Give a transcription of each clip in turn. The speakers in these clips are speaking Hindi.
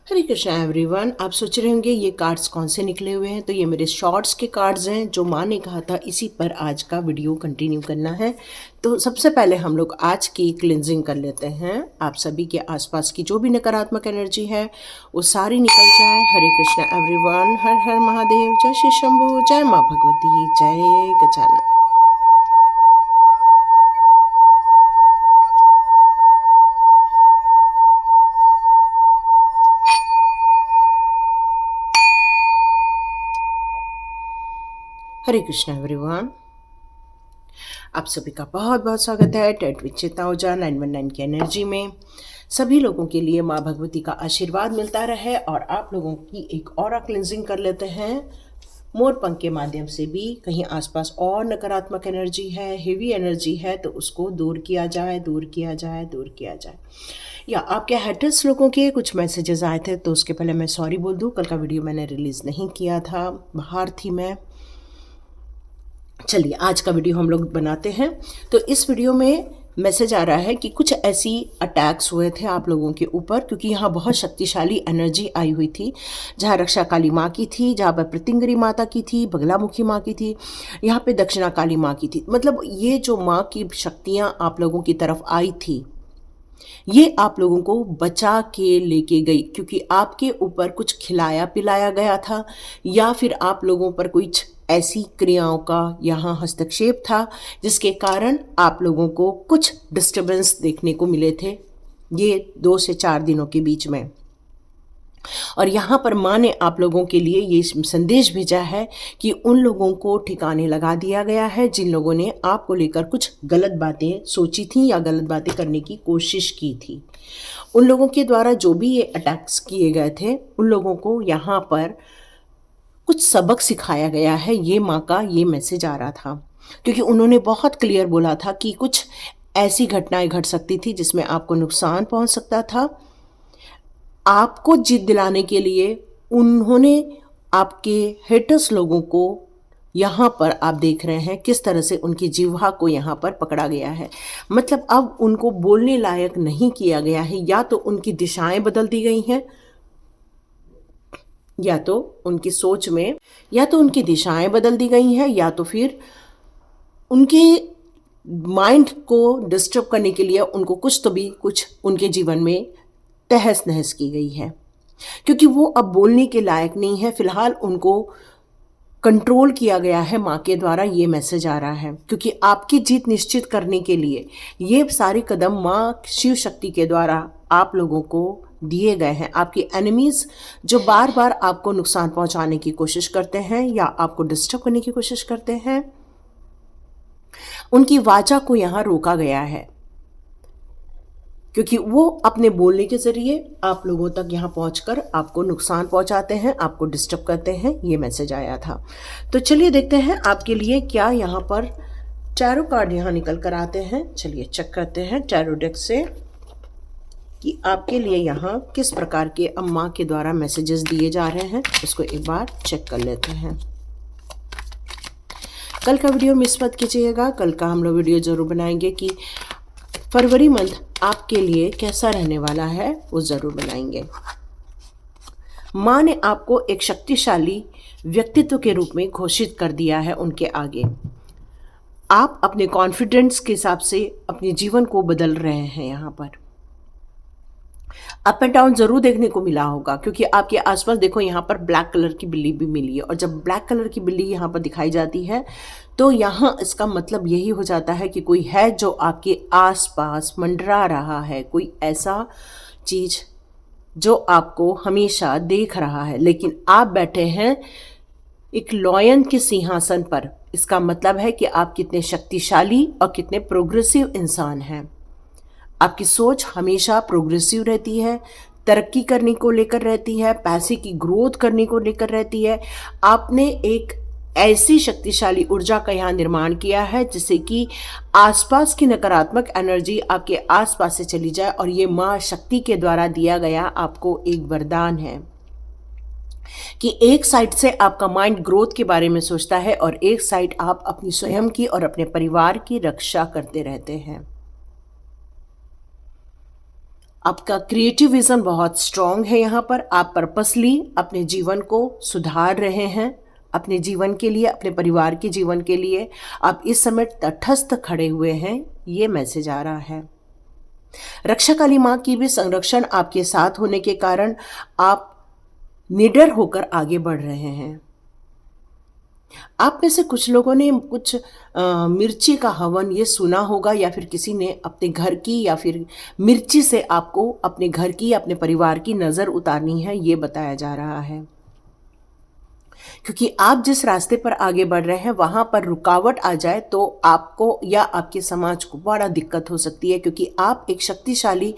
हरे कृष्णा एवरीवन। आप सोच रहे होंगे ये कार्ड्स कौन से निकले हुए हैं। तो ये मेरे शॉर्ट्स के कार्ड्स हैं जो माँ ने कहा था इसी पर आज का वीडियो कंटिन्यू करना है। तो सबसे पहले हम लोग आज की क्लिनजिंग कर लेते हैं। आप सभी के आसपास की जो भी नकारात्मक एनर्जी है वो सारी निकल जाए। हरे कृष्णा एवरीवन। हर हर महादेव। जय श्री शंभू। जय माँ भगवती। जय गजानन। हरे कृष्णा एवरीवन। आप सभी का बहुत बहुत स्वागत है टेट विद चेतना ओझा 919 की एनर्जी में। सभी लोगों के लिए माँ भगवती का आशीर्वाद मिलता रहे और आप लोगों की एक ऑरा क्लिनजिंग कर लेते हैं मोर पंख के माध्यम से भी। कहीं आसपास और नकारात्मक एनर्जी है, हेवी एनर्जी है, तो उसको दूर किया जाए, दूर किया जाए, दूर किया जाए। या आपके हेटर्स लोगों के कुछ मैसेजेस आए थे तो उसके पहले मैं सॉरी बोल दूँ। कल का वीडियो मैंने रिलीज़ नहीं किया था, बाहर थी मैं। चलिए आज का वीडियो हम लोग बनाते हैं। तो इस वीडियो में मैसेज आ रहा है कि कुछ ऐसी अटैक्स हुए थे आप लोगों के ऊपर, क्योंकि यहाँ बहुत शक्तिशाली एनर्जी आई हुई थी। जहाँ रक्षा काली माँ की थी, जहाँ पर प्रतिंगरी माता की थी, बगलामुखी माँ की थी, यहाँ पे दक्षिणा काली माँ की थी। मतलब ये जो माँ की शक्तियाँ आप लोगों की तरफ आई थी ये आप लोगों को बचा के लेके गई, क्योंकि आपके ऊपर कुछ खिलाया पिलाया गया था या फिर आप लोगों पर कुछ ऐसी क्रियाओं का यहाँ हस्तक्षेप था जिसके कारण आप लोगों को कुछ डिस्टरबेंस देखने को मिले थे ये 2 से 4 दिनों के बीच में। और यहाँ पर माँ ने आप लोगों के लिए ये संदेश भेजा है कि उन लोगों को ठिकाने लगा दिया गया है जिन लोगों ने आपको लेकर कुछ गलत बातें सोची थी या गलत बातें करने की कोशिश की थी। उन लोगों के द्वारा जो भी ये अटैक्स किए गए थे उन लोगों को यहाँ पर कुछ सबक सिखाया गया है। ये माँ का ये मैसेज आ रहा था, क्योंकि उन्होंने बहुत क्लियर बोला था कि कुछ ऐसी घटनाएं घट सकती थी जिसमें आपको नुकसान पहुंच सकता था। आपको जीत दिलाने के लिए उन्होंने आपके हेटर्स लोगों को यहाँ पर आप देख रहे हैं किस तरह से उनकी जिह्वा को यहाँ पर पकड़ा गया है। मतलब अब उनको बोलने लायक नहीं किया गया है। या तो उनकी दिशाएं बदल दी गई हैं, या तो उनकी सोच में, या तो उनकी दिशाएं बदल दी गई हैं, या तो फिर उनके माइंड को डिस्टर्ब करने के लिए उनको कुछ तो भी कुछ उनके जीवन में तहस नहस की गई है, क्योंकि वो अब बोलने के लायक नहीं है। फिलहाल उनको कंट्रोल किया गया है माँ के द्वारा। ये मैसेज आ रहा है क्योंकि आपकी जीत निश्चित करने के लिए ये सारे कदम माँ शिव शक्ति के द्वारा आप लोगों को दिए गए हैं। आपके एनिमीज जो बार बार आपको नुकसान पहुंचाने की कोशिश करते हैं या आपको डिस्टर्ब करने की कोशिश करते हैं, उनकी वाचा को यहाँ रोका गया है, क्योंकि वो अपने बोलने के जरिए आप लोगों तक यहाँ पहुंचकर आपको नुकसान पहुंचाते हैं, आपको डिस्टर्ब करते हैं। ये मैसेज आया था। तो चलिए देखते हैं आपके लिए क्या यहाँ पर टैरो कार्ड यहाँ निकल कर आते हैं। चलिए चेक करते हैं टैरो डेक से कि आपके लिए यहाँ किस प्रकार के अम्मा के द्वारा मैसेजेस दिए जा रहे हैं। उसको एक बार चेक कर लेते हैं। कल का वीडियो मिस मत कीजिएगा। कल का हम लोग वीडियो जरूर बनाएंगे कि फरवरी मंथ आपके लिए कैसा रहने वाला है, वो जरूर बनाएंगे। माँ ने आपको एक शक्तिशाली व्यक्तित्व के रूप में घोषित कर दिया है उनके आगे। आप अपने कॉन्फिडेंस के हिसाब से अपने जीवन को बदल रहे हैं। यहाँ पर अप एंड डाउन जरूर देखने को मिला होगा, क्योंकि आपके आसपास देखो यहाँ पर ब्लैक कलर की बिल्ली भी मिली है। और जब ब्लैक कलर की बिल्ली यहाँ पर दिखाई जाती है तो यहाँ इसका मतलब यही हो जाता है कि कोई है जो आपके आसपास मंडरा रहा है, कोई ऐसा चीज जो आपको हमेशा देख रहा है, लेकिन आप बैठे हैं एक लॉयन के सिंहासन पर। इसका मतलब है कि आप कितने शक्तिशाली और कितने प्रोग्रेसिव इंसान हैं। आपकी सोच हमेशा प्रोग्रेसिव रहती है, तरक्की करने को लेकर रहती है, पैसे की ग्रोथ करने को लेकर रहती है। आपने एक ऐसी शक्तिशाली ऊर्जा का यहाँ निर्माण किया है जिससे कि आसपास की नकारात्मक एनर्जी आपके आसपास से चली जाए। और ये माँ शक्ति के द्वारा दिया गया आपको एक वरदान है कि एक साइड से आपका माइंड ग्रोथ के बारे में सोचता है और एक साइड आप अपनी स्वयं की और अपने परिवार की रक्षा करते रहते हैं। आपका क्रिएटिव विजन बहुत स्ट्रांग है। यहाँ पर आप पर्पसली अपने जीवन को सुधार रहे हैं, अपने जीवन के लिए, अपने परिवार के जीवन के लिए आप इस समय तटस्थ खड़े हुए हैं, ये मैसेज आ रहा है। रक्षा काली माँ की भी संरक्षण आपके साथ होने के कारण आप निडर होकर आगे बढ़ रहे हैं। आप में से कुछ लोगों ने कुछ मिर्ची का हवन ये सुना होगा, या फिर किसी ने अपने घर की या फिर मिर्ची से आपको अपने घर की, अपने परिवार की नज़र उतारनी है, ये बताया जा रहा है। क्योंकि आप जिस रास्ते पर आगे बढ़ रहे हैं वहाँ पर रुकावट आ जाए तो आपको या आपके समाज को बड़ा दिक्कत हो सकती है, क्योंकि आप एक शक्तिशाली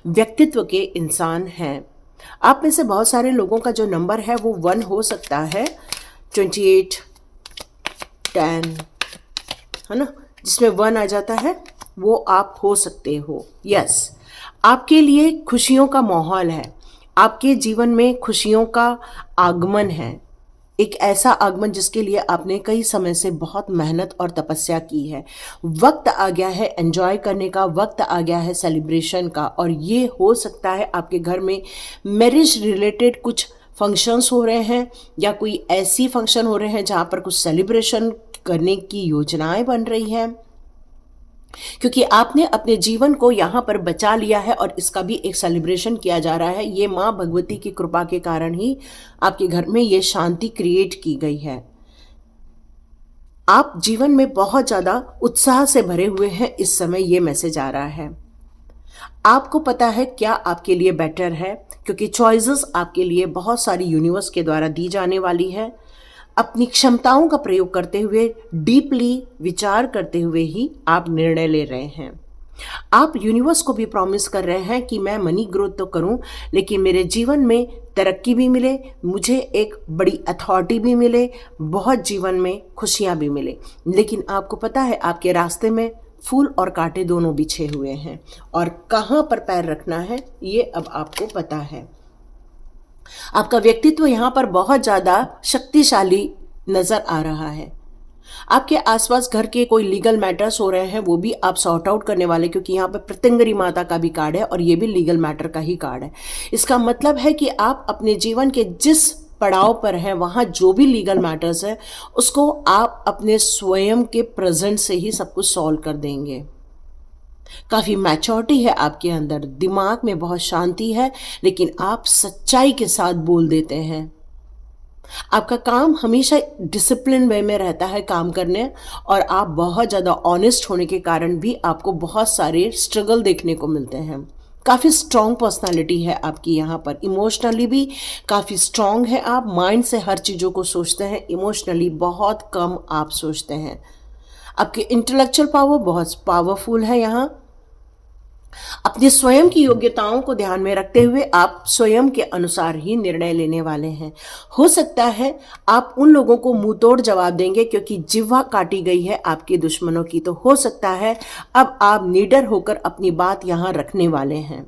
व्यक्तित्व के इंसान हैं। आप में से बहुत सारे लोगों का जो नंबर है वो 1 हो सकता है, 28, 10, है ना, जिसमें 1 आ जाता है, वो आप हो सकते हो। यस, आपके लिए खुशियों का माहौल है, आपके जीवन में खुशियों का आगमन है, एक ऐसा आगमन जिसके लिए आपने कई समय से बहुत मेहनत और तपस्या की है। वक्त आ गया है एंजॉय करने का, वक्त आ गया है सेलिब्रेशन का। और ये हो सकता है आपके घर में मैरिज रिलेटेड कुछ फंक्शंस हो रहे हैं, या कोई ऐसी फंक्शन हो रहे हैं जहाँ पर कुछ सेलिब्रेशन करने की योजनाएं बन रही हैं, क्योंकि आपने अपने जीवन को यहाँ पर बचा लिया है और इसका भी एक सेलिब्रेशन किया जा रहा है। ये माँ भगवती की कृपा के कारण ही आपके घर में ये शांति क्रिएट की गई है। आप जीवन में बहुत ज़्यादा उत्साह से भरे हुए हैं इस समय, ये मैसेज आ रहा है। आपको पता है क्या आपके लिए बेटर है, क्योंकि चॉइसेस आपके लिए बहुत सारी यूनिवर्स के द्वारा दी जाने वाली है। अपनी क्षमताओं का प्रयोग करते हुए, डीपली विचार करते हुए ही आप निर्णय ले रहे हैं। आप यूनिवर्स को भी प्रॉमिस कर रहे हैं कि मैं मनी ग्रोथ तो करूं, लेकिन मेरे जीवन में तरक्की भी मिले, मुझे एक बड़ी अथॉरिटी भी मिले, बहुत जीवन में खुशियां भी मिले। लेकिन आपको पता है आपके रास्ते में फूल और कांटे दोनों बिछे हुए हैं, और कहाँ पर पैर रखना है ये अब आपको पता है। आपका व्यक्तित्व यहाँ पर बहुत ज़्यादा शक्तिशाली नज़र आ रहा है। आपके आसपास घर के कोई लीगल मैटर्स हो रहे हैं, वो भी आप सॉर्ट आउट करने वाले, क्योंकि यहाँ पर प्रत्यंगरी माता का भी कार्ड है और ये भी लीगल मैटर का ही कार्ड है। इसका मतलब है कि आप अपने जीवन के जिस पड़ाव पर हैं वहाँ जो भी लीगल मैटर्स है उसको आप अपने स्वयं के प्रेजेंट से ही सब कुछ सॉल्व कर देंगे। काफ़ी मैच्योरिटी है आपके अंदर, दिमाग में बहुत शांति है, लेकिन आप सच्चाई के साथ बोल देते हैं। आपका काम हमेशा डिसिप्लिन वे में रहता है काम करने, और आप बहुत ज़्यादा ऑनेस्ट होने के कारण भी आपको बहुत सारे स्ट्रगल देखने को मिलते हैं। काफ़ी स्ट्रॉन्ग पर्सनालिटी है आपकी यहाँ पर, इमोशनली भी काफ़ी स्ट्रॉन्ग है आप, माइंड से हर चीज़ों को सोचते हैं, इमोशनली बहुत कम आप सोचते हैं। आपके इंटेलेक्चुअल पावर बहुत पावरफुल है यहाँ। अपने स्वयं की योग्यताओं को ध्यान में रखते हुए आप स्वयं के अनुसार ही निर्णय लेने वाले हैं। हो सकता है आप उन लोगों को मुंह तोड़ जवाब देंगे क्योंकि जिह्वा काटी गई है आपके दुश्मनों की, तो हो सकता है अब आप निडर होकर अपनी बात यहाँ रखने वाले हैं।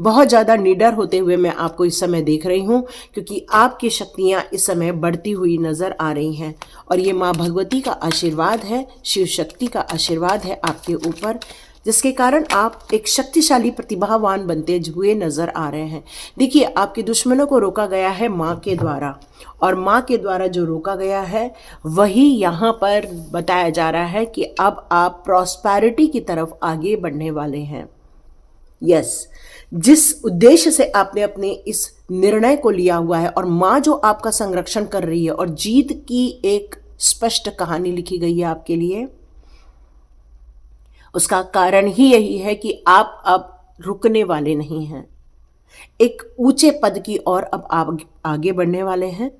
बहुत ज़्यादा निडर होते हुए मैं आपको इस समय देख रही हूँ, क्योंकि आपकी शक्तियाँ इस समय बढ़ती हुई नज़र आ रही हैं, और ये माँ भगवती का आशीर्वाद है, शिव शक्ति का आशीर्वाद है आपके ऊपर, जिसके कारण आप एक शक्तिशाली प्रतिभावान बनते हुए नजर आ रहे हैं। देखिए, आपके दुश्मनों को रोका गया है माँ के द्वारा, और माँ के द्वारा जो रोका गया है वही यहाँ पर बताया जा रहा है कि अब आप प्रॉस्पेरिटी की तरफ आगे बढ़ने वाले हैं। यस, जिस उद्देश्य से आपने अपने इस निर्णय को लिया हुआ है, और माँ जो आपका संरक्षण कर रही है, और जीत की एक स्पष्ट कहानी लिखी गई है आपके लिए, उसका कारण ही यही है कि आप अब रुकने वाले नहीं हैं। एक ऊंचे पद की ओर अब आप आगे बढ़ने वाले हैं।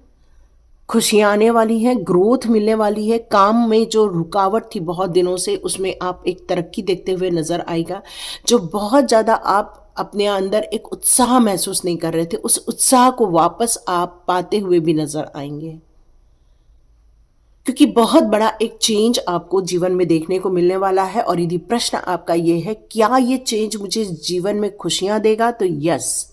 खुशियाँ आने वाली हैं, ग्रोथ मिलने वाली है, काम में जो रुकावट थी बहुत दिनों से उसमें आप एक तरक्की देखते हुए नजर आएगा। जो बहुत ज़्यादा आप अपने अंदर एक उत्साह महसूस नहीं कर रहे थे, उस उत्साह को वापस आप पाते हुए भी नजर आएंगे, क्योंकि बहुत बड़ा एक चेंज आपको जीवन में देखने को मिलने वाला है। और यदि प्रश्न आपका ये है क्या ये चेंज मुझे जीवन में खुशियां देगा, तो यस।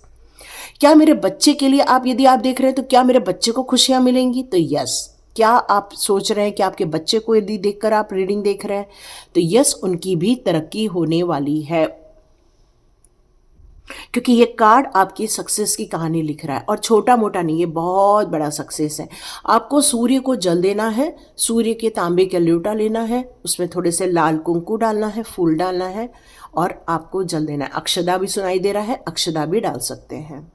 क्या मेरे बच्चे के लिए यदि आप देख रहे हैं तो क्या मेरे बच्चे को खुशियां मिलेंगी, तो यस। क्या आप सोच रहे हैं कि आपके बच्चे को यदि देखकर आप रीडिंग देख रहे हैं, तो यस, उनकी भी तरक्की होने वाली है। क्योंकि ये कार्ड आपकी सक्सेस की कहानी लिख रहा है, और छोटा मोटा नहीं, ये बहुत बड़ा सक्सेस है। आपको सूर्य को जल देना है, सूर्य के तांबे का लोटा लेना है, उसमें थोड़े से लाल कुंकु डालना है, फूल डालना है, और आपको जल देना है। अक्षदा भी सुनाई दे रहा है, अक्षदा भी डाल सकते हैं।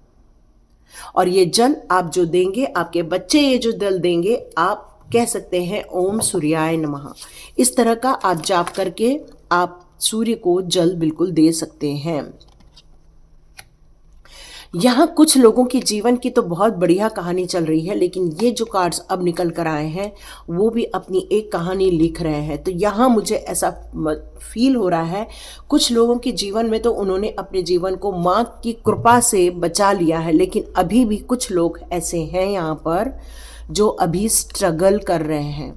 और ये जल आप जो देंगे, आपके बच्चे ये जो जल देंगे, आप कह सकते हैं ओम सूर्याय नमः। इस तरह का आप जाप करके आप सूर्य को जल बिल्कुल दे सकते हैं। यहाँ कुछ लोगों की जीवन की तो बहुत बढ़िया कहानी चल रही है, लेकिन ये जो कार्ड्स अब निकल कर आए हैं वो भी अपनी एक कहानी लिख रहे हैं। तो यहाँ मुझे ऐसा फील हो रहा है, कुछ लोगों के जीवन में तो उन्होंने अपने जीवन को माँ की कृपा से बचा लिया है, लेकिन अभी भी कुछ लोग ऐसे हैं यहाँ पर जो अभी स्ट्रगल कर रहे हैं।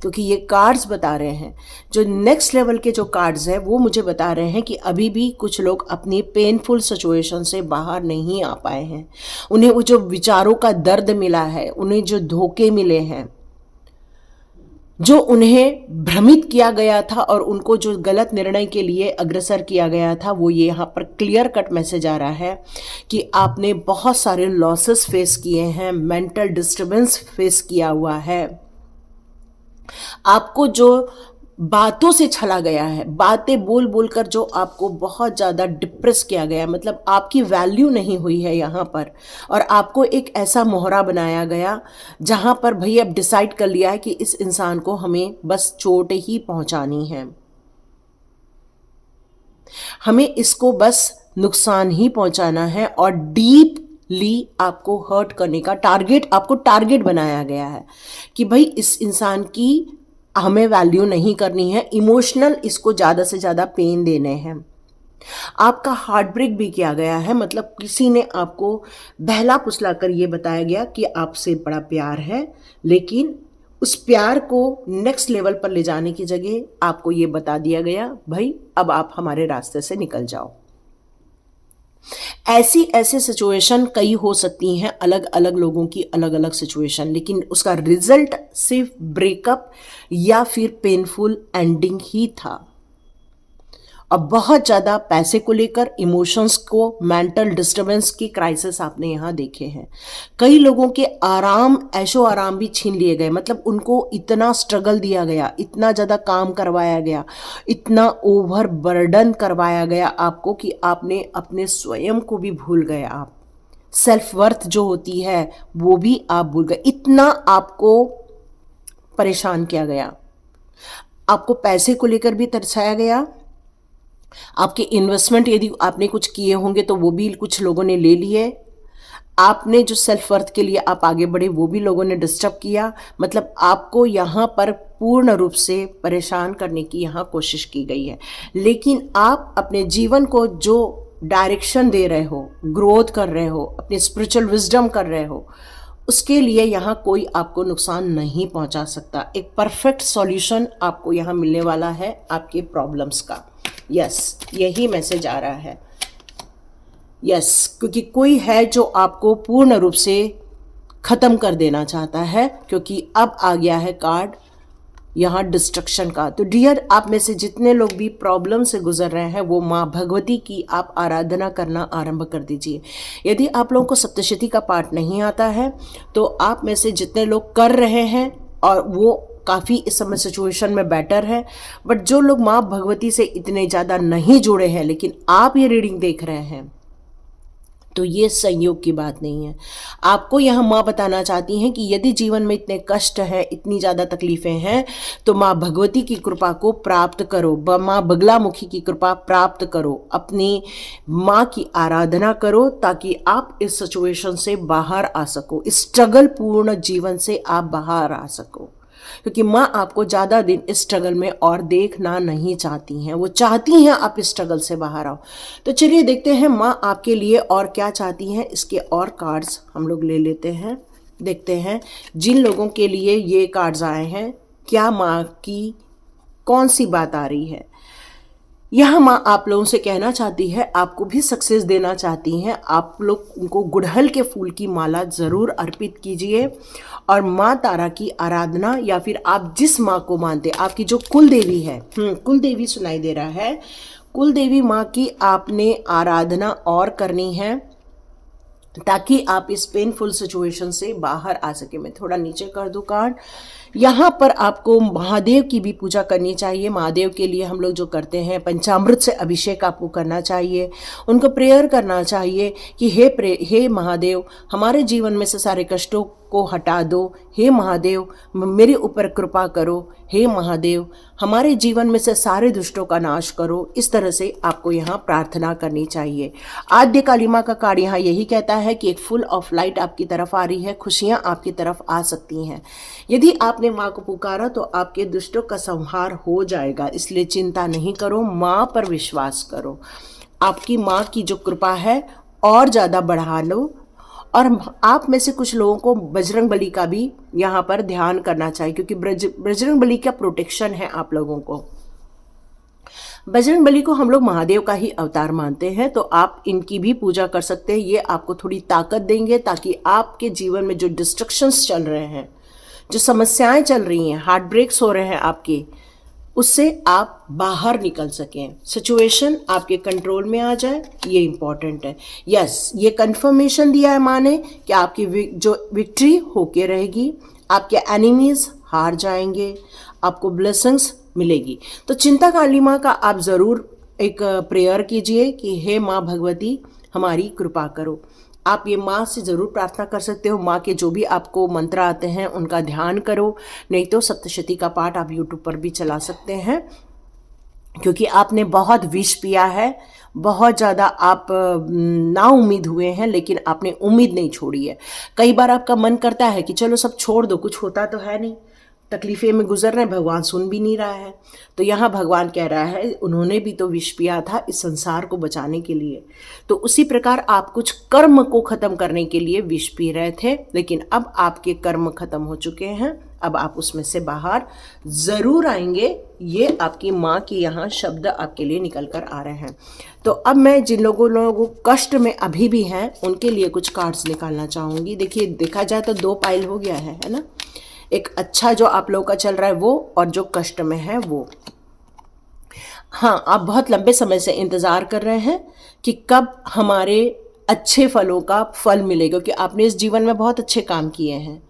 क्योंकि ये कार्ड्स बता रहे हैं, जो नेक्स्ट लेवल के जो कार्ड्स हैं वो मुझे बता रहे हैं कि अभी भी कुछ लोग अपनी पेनफुल सिचुएशन से बाहर नहीं आ पाए हैं। उन्हें वो जो विचारों का दर्द मिला है, उन्हें जो धोखे मिले हैं, जो उन्हें भ्रमित किया गया था और उनको जो गलत निर्णय के लिए अग्रसर किया गया था, वो ये यहाँ पर क्लियर कट मैसेज आ रहा है कि आपने बहुत सारे लॉसेस फेस किए हैं, मेंटल डिस्टर्बेंस फेस किया हुआ है। आपको जो बातों से छला गया है, बातें बोल बोल कर जो आपको बहुत ज़्यादा डिप्रेस किया गया, मतलब आपकी वैल्यू नहीं हुई है यहाँ पर, और आपको एक ऐसा मोहरा बनाया गया जहाँ पर भाई अब डिसाइड कर लिया है कि इस इंसान को हमें बस चोट ही पहुँचानी है, हमें इसको बस नुकसान ही पहुँचाना है, और डीपली आपको हर्ट करने का टारगेट, आपको टारगेट बनाया गया है कि भाई इस इंसान की हमें वैल्यू नहीं करनी है, इमोशनल इसको ज़्यादा से ज़्यादा पेन देने हैं। आपका हार्ट ब्रेक भी किया गया है, मतलब किसी ने आपको बहला फुसला कर ये बताया गया कि आपसे बड़ा प्यार है, लेकिन उस प्यार को नेक्स्ट लेवल पर ले जाने की जगह आपको ये बता दिया गया भाई अब आप हमारे रास्ते से निकल जाओ। ऐसी सिचुएशन कई हो सकती हैं, अलग अलग लोगों की अलग अलग सिचुएशन, लेकिन उसका रिजल्ट सिर्फ ब्रेकअप या फिर पेनफुल एंडिंग ही था। अब बहुत ज़्यादा पैसे को लेकर, इमोशंस को, मेंटल डिस्टर्बेंस की क्राइसिस आपने यहाँ देखे हैं। कई लोगों के आराम, ऐशो आराम भी छीन लिए गए, मतलब उनको इतना स्ट्रगल दिया गया, इतना ज़्यादा काम करवाया गया, इतना ओवर बर्डन करवाया गया आपको कि आपने अपने स्वयं को भी भूल गए। आप सेल्फ वर्थ जो होती है वो भी आप भूल गए, इतना आपको परेशान किया गया। आपको पैसे को लेकर भी तरसाया गया, आपके इन्वेस्टमेंट यदि आपने कुछ किए होंगे तो वो भी कुछ लोगों ने ले लिए, आपने जो सेल्फ वर्थ के लिए आप आगे बढ़े वो भी लोगों ने डिस्टर्ब किया। मतलब आपको यहाँ पर पूर्ण रूप से परेशान करने की यहाँ कोशिश की गई है, लेकिन आप अपने जीवन को जो डायरेक्शन दे रहे हो, ग्रोथ कर रहे हो, अपनी स्पिरिचुअल विजडम कर रहे हो, उसके लिए यहाँ कोई आपको नुकसान नहीं पहुँचा सकता। एक परफेक्ट सॉल्यूशन आपको यहाँ मिलने वाला है आपके प्रॉब्लम्स का। यस, यही मैसेज आ रहा है। यस, क्योंकि कोई है जो आपको पूर्ण रूप से ख़त्म कर देना चाहता है, क्योंकि अब आ गया है कार्ड यहाँ डिस्ट्रक्शन का। तो डियर, आप में से जितने लोग भी प्रॉब्लम से गुजर रहे हैं वो माँ भगवती की आप आराधना करना आरंभ कर दीजिए। यदि आप लोगों को सप्तशती का पाठ नहीं आता है तो आप में से जितने लोग कर रहे हैं और वो काफ़ी इस समय सिचुएशन में बेटर है, बट जो लोग माँ भगवती से इतने ज़्यादा नहीं जुड़े हैं लेकिन आप ये रीडिंग देख रहे हैं, तो ये संयोग की बात नहीं है। आपको यहाँ माँ बताना चाहती हैं कि यदि जीवन में इतने कष्ट हैं, इतनी ज़्यादा तकलीफ़ें हैं, तो माँ भगवती की कृपा को प्राप्त करो, माँ बगलामुखी की कृपा प्राप्त करो, अपनी माँ की आराधना करो, ताकि आप इस सिचुएशन से बाहर आ सको, इस स्ट्रगल पूर्ण जीवन से आप बाहर आ सको। क्योंकि माँ आपको ज़्यादा दिन इस स्ट्रगल में और देखना नहीं चाहती हैं, वो चाहती हैं आप इस स्ट्रगल से बाहर आओ। तो चलिए देखते हैं माँ आपके लिए और क्या चाहती हैं। इसके और कार्ड्स हम लोग ले लेते हैं, देखते हैं जिन लोगों के लिए ये कार्ड्स आए हैं क्या माँ की कौन सी बात आ रही है। यह माँ आप लोगों से कहना चाहती है, आपको भी सक्सेस देना चाहती हैं। आप लोग उनको गुड़हल के फूल की माला ज़रूर अर्पित कीजिए और माँ तारा की आराधना, या फिर आप जिस माँ को मानते, आपकी जो कुल देवी है, कुल देवी सुनाई दे रहा है, कुल देवी माँ की आपने आराधना और करनी है ताकि आप इस पेनफुल सिचुएशन से बाहर आ सके। मैं थोड़ा नीचे कर दूं कार्ड। यहाँ पर आपको महादेव की भी पूजा करनी चाहिए। महादेव के लिए हम लोग जो करते हैं पंचामृत से अभिषेक आपको करना चाहिए, उनको प्रेयर करना चाहिए कि हे महादेव हमारे जीवन में से सारे कष्टों को हटा दो, हे महादेव मेरे ऊपर कृपा करो, हे महादेव हमारे जीवन में से सारे दुष्टों का नाश करो। इस तरह से आपको यहाँ प्रार्थना करनी चाहिए। आद्य काली माँ का कार्ड यहाँ यही कहता है कि एक फुल ऑफ लाइट आपकी तरफ आ रही है, खुशियाँ आपकी तरफ आ सकती हैं। यदि आपने माँ को पुकारा तो आपके दुष्टों का संहार हो जाएगा, इसलिए चिंता नहीं करो, माँ पर विश्वास करो। आपकी माँ की जो कृपा है और ज़्यादा बढ़ा लो। और आप में से कुछ लोगों को बजरंग बली का भी यहाँ पर ध्यान करना चाहिए, क्योंकि बजरंग बली का प्रोटेक्शन है आप लोगों को। बजरंग बली को हम लोग महादेव का ही अवतार मानते हैं, तो आप इनकी भी पूजा कर सकते हैं। ये आपको थोड़ी ताकत देंगे ताकि आपके जीवन में जो डिस्ट्रक्शंस चल रहे हैं, जो समस्याएं चल रही हैं, हार्ट ब्रेक्स हो रहे हैं आपके, उससे आप बाहर निकल सकें, सिचुएशन आपके कंट्रोल में आ जाए, ये इम्पॉर्टेंट है। यस, ये कंफर्मेशन दिया है माँ ने कि आपकी जो विक्ट्री होके रहेगी, आपके एनिमीज हार जाएंगे, आपको ब्लेसिंग्स मिलेगी। तो चिंता काली माँ का आप ज़रूर एक प्रेयर कीजिए कि हे माँ भगवती हमारी कृपा करो। आप ये माँ से ज़रूर प्रार्थना कर सकते हो। माँ के जो भी आपको मंत्र आते हैं उनका ध्यान करो, नहीं तो सप्तशती का पाठ आप यूट्यूब पर भी चला सकते हैं, क्योंकि आपने बहुत विष पिया है, बहुत ज़्यादा आप ना उम्मीद हुए हैं, लेकिन आपने उम्मीद नहीं छोड़ी है। कई बार आपका मन करता है कि चलो सब छोड़ दो, कुछ होता तो है नहीं, तकलीफ़ें में गुजर रहे हैं, भगवान सुन भी नहीं रहा है। तो यहाँ भगवान कह रहा है उन्होंने भी तो विष पिया था इस संसार को बचाने के लिए। तो उसी प्रकार आप कुछ कर्म को ख़त्म करने के लिए विष पी रहे थे, लेकिन अब आपके कर्म ख़त्म हो चुके हैं, अब आप उसमें से बाहर ज़रूर आएंगे। ये आपकी माँ के यहाँ शब्द आपके लिए निकल कर आ रहे हैं। तो अब मैं जिन लोगों कष्ट में अभी भी हैं उनके लिए कुछ कार्ड्स निकालना चाहूँगी। देखिए, देखा जाए तो 2 पाइल हो गया है ना। एक अच्छा जो आप लोगों का चल रहा है वो, और जो कष्ट में है वो। हाँ, आप बहुत लंबे समय से इंतज़ार कर रहे हैं कि कब हमारे अच्छे फलों का फल मिलेगा, क्योंकि आपने इस जीवन में बहुत अच्छे काम किए हैं।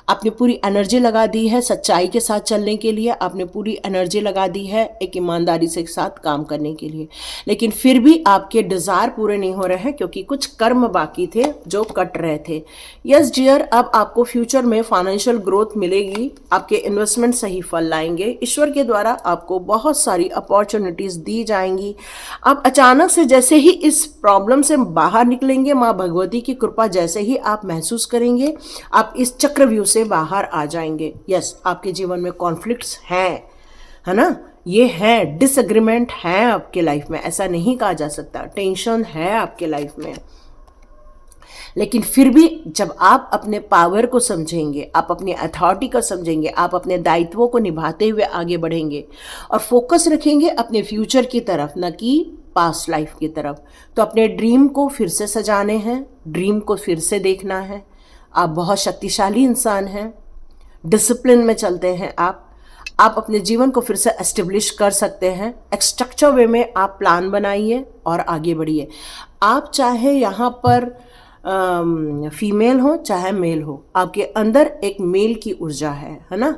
आपने पूरी एनर्जी लगा दी है सच्चाई के साथ चलने के लिए, आपने पूरी एनर्जी लगा दी है एक ईमानदारी से साथ काम करने के लिए, लेकिन फिर भी आपके डिज़ायर पूरे नहीं हो रहे हैं, क्योंकि कुछ कर्म बाकी थे जो कट रहे थे। यस डियर, अब आपको फ्यूचर में फाइनेंशियल ग्रोथ मिलेगी, आपके इन्वेस्टमेंट सही फल लाएंगे, ईश्वर के द्वारा आपको बहुत सारी अपॉर्चुनिटीज़ दी जाएंगी। आप अचानक से जैसे ही इस प्रॉब्लम से बाहर निकलेंगे, माँ भगवती की कृपा जैसे ही आप महसूस करेंगे, आप इस चक्रव्यूह से बाहर आ जाएंगे। यस, आपके जीवन में कॉन्फ्लिक्ट्स हैं, है ना, ये है, डिसएग्रीमेंट है आपके लाइफ में, ऐसा नहीं कहा जा सकता, टेंशन है आपके लाइफ में, लेकिन फिर भी जब आप अपने पावर को समझेंगे, आप अपनी अथॉरिटी को समझेंगे, आप अपने दायित्वों को निभाते हुए आगे बढ़ेंगे और फोकस रखेंगे अपने फ्यूचर की तरफ, न कि पास्ट लाइफ की तरफ, तो अपने ड्रीम को फिर से सजाने हैं, ड्रीम को फिर से देखना है। आप बहुत शक्तिशाली इंसान हैं, डिसिप्लिन में चलते हैं आप अपने जीवन को फिर से एस्टेब्लिश कर सकते हैं। एक स्ट्रक्चर वे में आप प्लान बनाइए और आगे बढ़िए। आप चाहे यहाँ पर फीमेल हो चाहे मेल हो, आपके अंदर एक मेल की ऊर्जा है ना।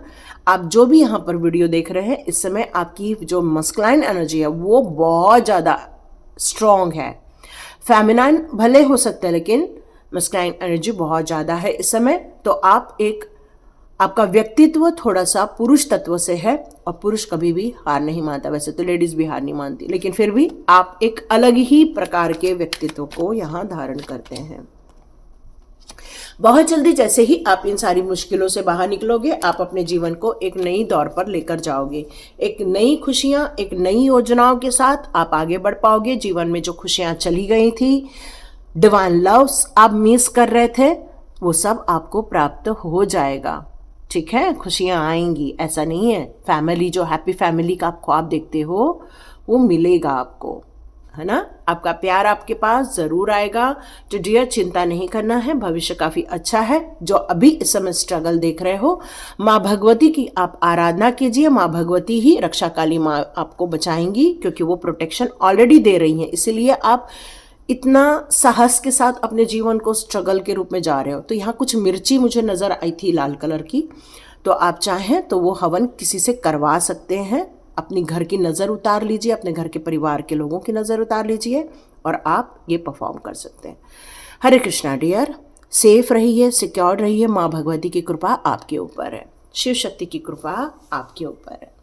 आप जो भी यहाँ पर वीडियो देख रहे हैं, इस समय आपकी जो मस्कुलाइन एनर्जी है वो बहुत ज़्यादा स्ट्रॉन्ग है। फेमिनाइन भले हो सकता है, लेकिन मस्कुलाइन एनर्जी बहुत ज़्यादा है इस समय। तो आपका व्यक्तित्व थोड़ा सा पुरुष तत्व से है, और पुरुष कभी भी हार नहीं मानता। वैसे तो लेडीज़ भी हार नहीं मानती, लेकिन फिर भी आप एक अलग ही प्रकार के व्यक्तित्व को यहाँ धारण करते हैं। बहुत जल्दी जैसे ही आप इन सारी मुश्किलों से बाहर निकलोगे, आप अपने जीवन को एक नई दौर पर लेकर जाओगे। एक नई खुशियाँ, एक नई योजनाओं के साथ आप आगे बढ़ पाओगे। जीवन में जो खुशियाँ चली गई थी, डिवाइन लव्स आप मिस कर रहे थे, वो सब आपको प्राप्त हो जाएगा। ठीक है, खुशियाँ आएंगी, ऐसा नहीं है। फैमिली, जो हैप्पी फैमिली का आप ख्वाब देखते हो, वो मिलेगा आपको, है ना। आपका प्यार आपके पास ज़रूर आएगा। तो डियर, चिंता नहीं करना है, भविष्य काफ़ी अच्छा है। जो अभी इस समय स्ट्रगल देख रहे हो, माँ भगवती की आप आराधना कीजिए। माँ भगवती ही, रक्षा काली माँ आपको बचाएंगी, क्योंकि वो प्रोटेक्शन ऑलरेडी दे रही हैं। इसीलिए आप इतना साहस के साथ अपने जीवन को स्ट्रगल के रूप में जा रहे हो। तो यहाँ कुछ मिर्ची मुझे नज़र आई थी लाल कलर की, तो आप चाहें तो वो हवन किसी से करवा सकते हैं। अपनी घर की नज़र उतार लीजिए, अपने घर के परिवार के लोगों की नज़र उतार लीजिए और आप ये परफॉर्म कर सकते हैं। हरे कृष्णा डियर, सेफ रहिए, सिक्योर रहिए। माँ भगवती की कृपा आपके ऊपर है, शिव शक्ति की कृपा आपके ऊपर है।